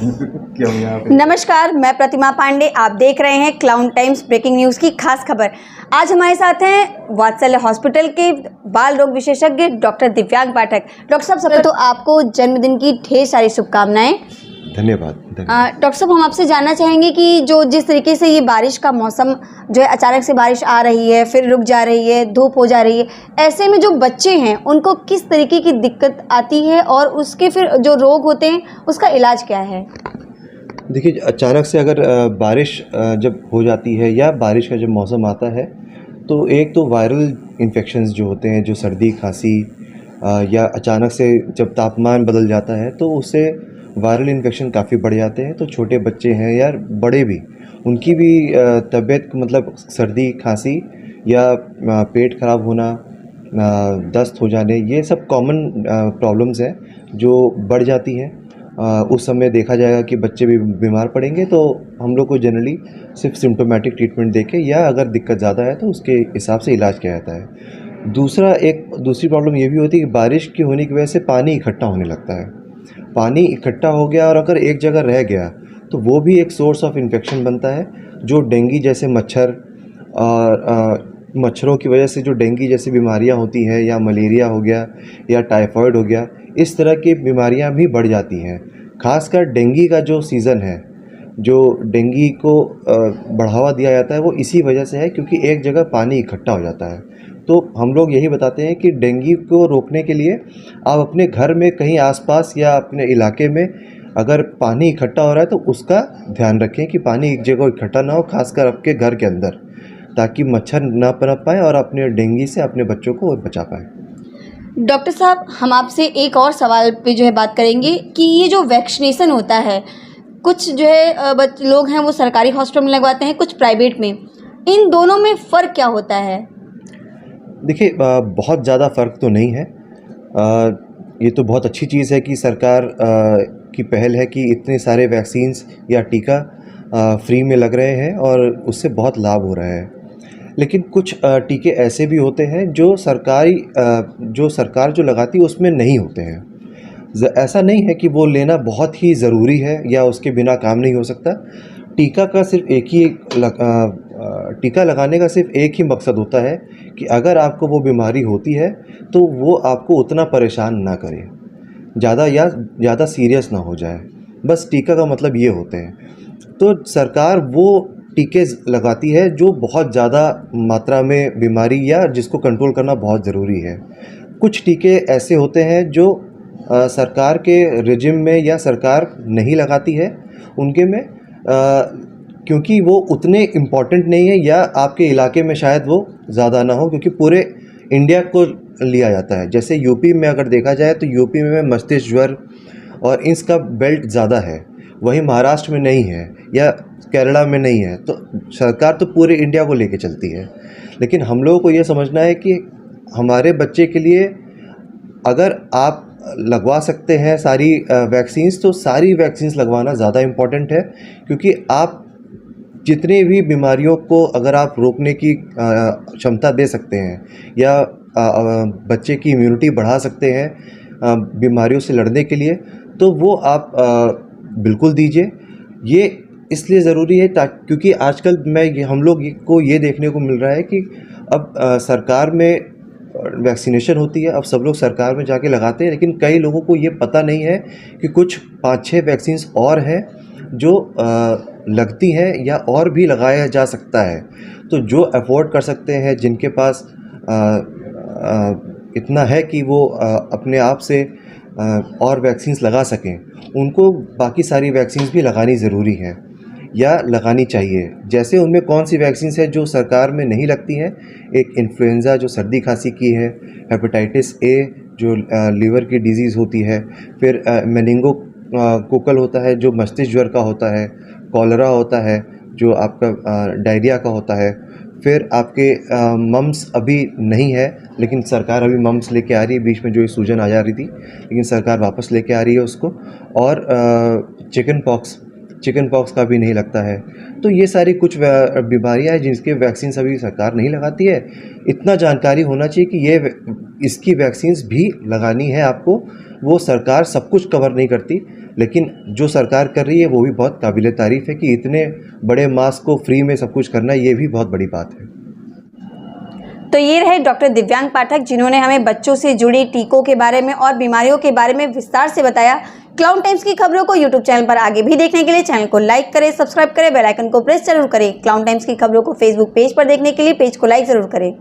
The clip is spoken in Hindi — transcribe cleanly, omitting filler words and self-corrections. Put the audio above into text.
क्यों यहाँ पे? नमस्कार, मैं प्रतिमा पांडे। आप देख रहे हैं क्लाउन टाइम्स ब्रेकिंग न्यूज़ की खास खबर। आज हमारे साथ हैं वात्सल्य हॉस्पिटल के बाल रोग विशेषज्ञ डॉक्टर दिव्यांग पाठक। डॉक्टर साहब, सबसे तो आपको जन्मदिन की ढेर सारी शुभकामनाएं। धन्यवाद। डॉक्टर साहब, हम आपसे जानना चाहेंगे कि जिस तरीके से ये बारिश का मौसम जो है, अचानक से बारिश आ रही है, फिर रुक जा रही है, धूप हो जा रही है, ऐसे में जो बच्चे हैं उनको किस तरीके की दिक्कत आती है और उसके फिर जो रोग होते हैं उसका इलाज क्या है? देखिए, अचानक से अगर बारिश जब हो जाती है या बारिश का जब मौसम आता है, तो एक तो वायरल इन्फेक्शंस जो होते हैं, जो सर्दी खांसी या अचानक से जब तापमान बदल जाता है तो उससे वायरल इन्फेक्शन काफ़ी बढ़ जाते हैं। तो छोटे बच्चे हैं या बड़े भी, उनकी भी तबीयत मतलब सर्दी खांसी या पेट ख़राब होना, दस्त हो जाने, ये सब कॉमन प्रॉब्लम्स हैं जो बढ़ जाती हैं। उस समय देखा जाएगा कि बच्चे भी बीमार पड़ेंगे, तो हम लोग को जनरली सिर्फ सिम्टोमेटिक ट्रीटमेंट देके या अगर दिक्कत ज़्यादा है तो उसके हिसाब से इलाज किया जाता है। दूसरी प्रॉब्लम ये भी होती है कि बारिश की होने की वजह से पानी इकट्ठा होने लगता है। पानी इकट्ठा हो गया और अगर एक जगह रह गया तो वो भी एक सोर्स ऑफ इन्फेक्शन बनता है, जो डेंगू जैसे मच्छर और मच्छरों की वजह से जो डेंगू जैसी बीमारियां होती हैं, या मलेरिया हो गया या टाइफाइड हो गया, इस तरह की बीमारियां भी बढ़ जाती हैं। खासकर डेंगू का जो सीज़न है, जो डेंगू को बढ़ावा दिया जाता है, वो इसी वजह से है क्योंकि एक जगह पानी इकट्ठा हो जाता है। तो हम लोग यही बताते हैं कि डेंगू को रोकने के लिए आप अपने घर में कहीं आसपास या अपने इलाके में अगर पानी इकट्ठा हो रहा है तो उसका ध्यान रखें कि पानी एक जगह इकट्ठा ना हो, खासकर आपके घर के अंदर, ताकि मच्छर ना पनप पाए और अपने डेंगू से अपने बच्चों को बचा पाए। डॉक्टर साहब, हम आपसे एक और सवाल पे जो है बात करेंगे कि ये जो वैक्सीनेशन होता है, कुछ जो है लोग हैं वो सरकारी हॉस्पिटल में लगवाते हैं, कुछ प्राइवेट में, इन दोनों में फ़र्क क्या होता है? देखिए, बहुत ज़्यादा फ़र्क तो नहीं है। ये तो बहुत अच्छी चीज़ है कि सरकार की पहल है कि इतने सारे वैक्सीन्स या टीका फ्री में लग रहे हैं और उससे बहुत लाभ हो रहा है। लेकिन कुछ टीके ऐसे भी होते हैं जो सरकार जो लगाती है उसमें नहीं होते हैं। ऐसा नहीं है कि वो लेना बहुत ही ज़रूरी है या उसके बिना काम नहीं हो सकता। टीका लगाने का सिर्फ एक ही मकसद होता है कि अगर आपको वो बीमारी होती है तो वो आपको उतना परेशान ना करे, ज़्यादा सीरियस ना हो जाए। बस टीका का मतलब ये होते हैं। तो सरकार वो टीके लगाती है जो बहुत ज़्यादा मात्रा में बीमारी या जिसको कंट्रोल करना बहुत ज़रूरी है। कुछ टीके ऐसे होते हैं जो सरकार के रेजिम में या सरकार नहीं लगाती है, उनके में क्योंकि वो उतने इम्पॉर्टेंट नहीं है या आपके इलाके में शायद वो ज़्यादा ना हो, क्योंकि पूरे इंडिया को लिया जाता है। जैसे यूपी में अगर देखा जाए तो यूपी में मस्तिष्क ज्वर और इसका बेल्ट ज़्यादा है, वहीं महाराष्ट्र में नहीं है या केरला में नहीं है। तो सरकार तो पूरे इंडिया को लेके चलती है। लेकिन हम लोगों को ये समझना है कि हमारे बच्चे के लिए अगर आप लगवा सकते हैं सारी वैक्सीन्स, तो सारी वैक्सीन्स लगवाना ज़्यादा इम्पॉर्टेंट है, क्योंकि आप जितनी भी बीमारियों को अगर आप रोकने की क्षमता दे सकते हैं या बच्चे की इम्यूनिटी बढ़ा सकते हैं बीमारियों से लड़ने के लिए, तो वो आप बिल्कुल दीजिए। ये इसलिए ज़रूरी है क्योंकि आजकल हम लोग को ये देखने को मिल रहा है कि अब सरकार में वैक्सीनेशन होती है, अब सब लोग सरकार में जाके लगाते हैं, लेकिन कई लोगों को ये पता नहीं है कि कुछ 5-6 वैक्सीन्स और हैं जो लगती हैं या और भी लगाया जा सकता है। तो जो अफोर्ड कर सकते हैं, जिनके पास इतना है कि वो अपने आप से और वैक्सीन्स लगा सकें, उनको बाकी सारी वैक्सीन्स भी लगानी ज़रूरी है या लगानी चाहिए। जैसे उनमें कौन सी वैक्सीन्स है जो सरकार में नहीं लगती हैं, एक इन्फ्लुएंज़ा जो सर्दी खांसी की है, हेपेटाइटिस ए जो लीवर की डिजीज़ होती है, फिर मेनिंगोकोकल होता है जो मस्तिष्क ज्वर का होता है, कॉलरा होता है जो आपका डायरिया का होता है, फिर आपके मम्स अभी नहीं है लेकिन सरकार अभी मम्स लेके आ रही है। बीच में जो ये सूजन आ जा रही थी, लेकिन सरकार वापस लेके आ रही है उसको। और चिकन पॉक्स का भी नहीं लगता है। तो ये सारी कुछ बीमारियां हैं जिनके वैक्सीन अभी सरकार नहीं लगाती है। इतना जानकारी होना चाहिए कि इसकी वैक्सीन्स भी लगानी है आपको। वो सरकार सब कुछ कवर नहीं करती, लेकिन जो सरकार कर रही है वो भी बहुत काबिल तारीफ़ है कि इतने बड़े मास को फ्री में सब कुछ करना, ये भी बहुत बड़ी बात है। तो ये रहे डॉक्टर दिव्यांग पाठक, जिन्होंने हमें बच्चों से जुड़े टीकों के बारे में और बीमारियों के बारे में विस्तार से बताया। क्लाउड टाइम्स की खबरों को यूट्यूब चैनल पर आगे भी देखने के लिए चैनल को लाइक करें, सब्सक्राइब करें, बेल आइकन को प्रेस जरूर करें। क्लाउड टाइम्स की खबरों को फेसबुक पेज पर देखने के लिए पेज को लाइक जरूर करें।